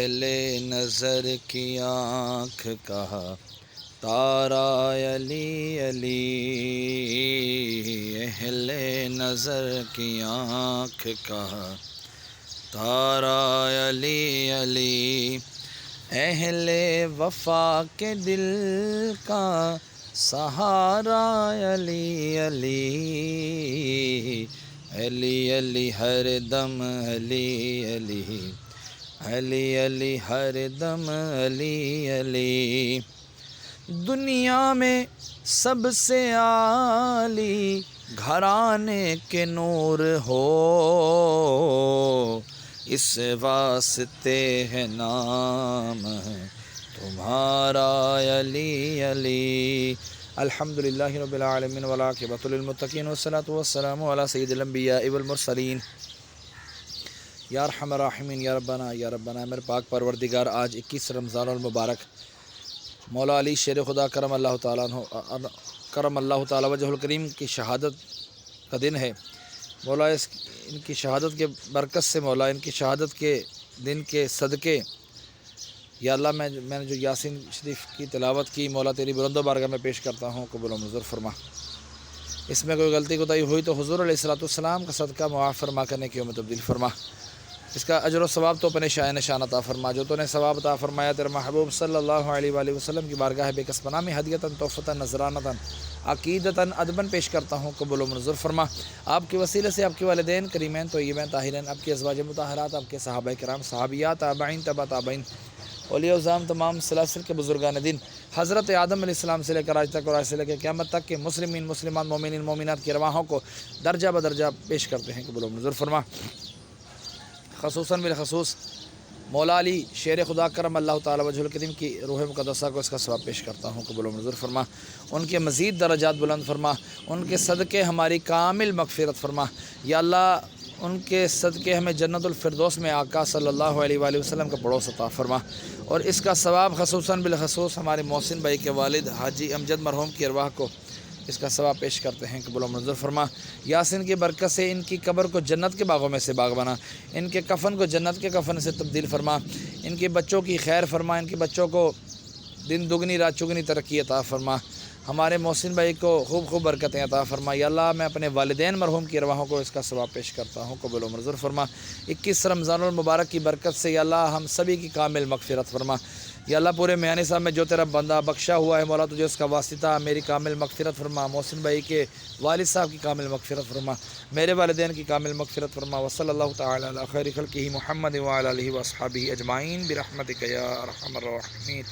اہل نظر کی آنکھ کہا تارا علی علی، اہل نظر کی آنکھ کہا تارا علی علی، اہل وفا کے دل کا سہارا علی علی، علی علی ہر دم علی علی، علی علی ہر دم علی علی، دنیا میں سب سے عالی گھرانے کے نور ہو، اس واسطے ہے نام تمہارا علی علی۔ الحمدللہ رب العالمین والعاقبۃ للمتقین والصلاۃ والسلام علی سید الانبیاء والمرسلین۔ یا ارحم الراحمین یا ربنا میرے پاک پروردگار، آج 21 رمضان المبارک مولا علی شیر خدا کرم اللہ تعالیٰ وجہ الکریم کی شہادت کا دن ہے۔ مولا ان کی شہادت کے برکت سے، مولا ان کی شہادت کے دن کے صدقے، یا اللہ میں نے جو یاسین شریف کی تلاوت کی، مولا تیری بلند و بارگاہ میں پیش کرتا ہوں، قبول و منظور فرما۔ اس میں کوئی غلطی کوتاہی ہوئی تو حضور علیہ السلام کا صدقہ معاف فرما کرنے کی میں تبدیل فرما۔ اس کا اجر و ثواب تو اپنے شاہ نشان عطا فرما، جو تو نے ثواب عطا فرمایا تیرے محبوب صلی اللہ علیہ وآلہ وسلم کی بارگاہ بے کس پناہ میں ہدیتاً، تحفتاً، نذرانتاً، عقیدتاً، ادباً پیش کرتا ہوں، قبول و منظور فرما۔ آپ کے وسیلے سے آپ کے والدین کریمین طیبین طاہرین، آپ کے ازواج مطہرات، آپ کے صحابہ کرام، صحابیات، تابعین، تبع تابعین، اولیاء اعظام، تمام سلاسل کے بزرگان دین، حضرت آدم علیہ السلام سے لے کر آج تک اور آج سے لے کر قیامت تک کے مسلمین، مسلمان، مومنین، مومنات کی رواحوں کو درجہ بدرجہ پیش کرتے ہیں، قبول و منظور فرما۔ خصوصاً بالخصوص مولا علی شیر خدا کرم اللہ تعالیٰ وجہ الکریم کی روح مقدسہ کو اس کا ثواب پیش کرتا ہوں، قبول و منظور فرما۔ ان کے مزید درجات بلند فرما، ان کے صدقے ہماری کامل مغفرت فرما۔ یا اللہ ان کے صدقے ہمیں جنت الفردوس میں آقا صلی اللہ علیہ وآلہ وسلم کا پڑوس عطا فرما، اور اس کا ثواب خصوصاً بالخصوص ہمارے محسن بھائی کے والد حاجی امجد مرحوم کی ارواح کو اس کا ثواب پیش کرتے ہیں، قبول و منظور فرما۔ یاسین کی برکت سے ان کی قبر کو جنت کے باغوں میں سے باغ بنا، ان کے کفن کو جنت کے کفن سے تبدیل فرما، ان کے بچوں کی خیر فرما، ان کے بچوں کو دن دگنی رات چگنی ترقی عطا فرما، ہمارے محسن بھائی کو خوب خوب برکتیں عطا فرما۔ یا اللہ میں اپنے والدین مرحوم کی ارواحوں کو اس کا ثواب پیش کرتا ہوں، قبول و منظور فرما۔ 21 رمضان المبارک کی برکت سے یا اللہ ہم سبھی کی کامل مغفرت فرما۔ یا اللہ پورے میانی صاحب میں جو تیرا بندہ بخشا ہوا ہے، مولا تجھے اس کا واسطہ میری کامل مغفرت فرما، محسن بھائی کے والد صاحب کی کامل مغفرت فرما، میرے والدین کی کامل مغفرت فرما۔ وصلی اللہ تعالی علی خیر خلقہ محمد وعلی آلہ واصحابہ اجمعین برحمتک یا ارحم الراحمین۔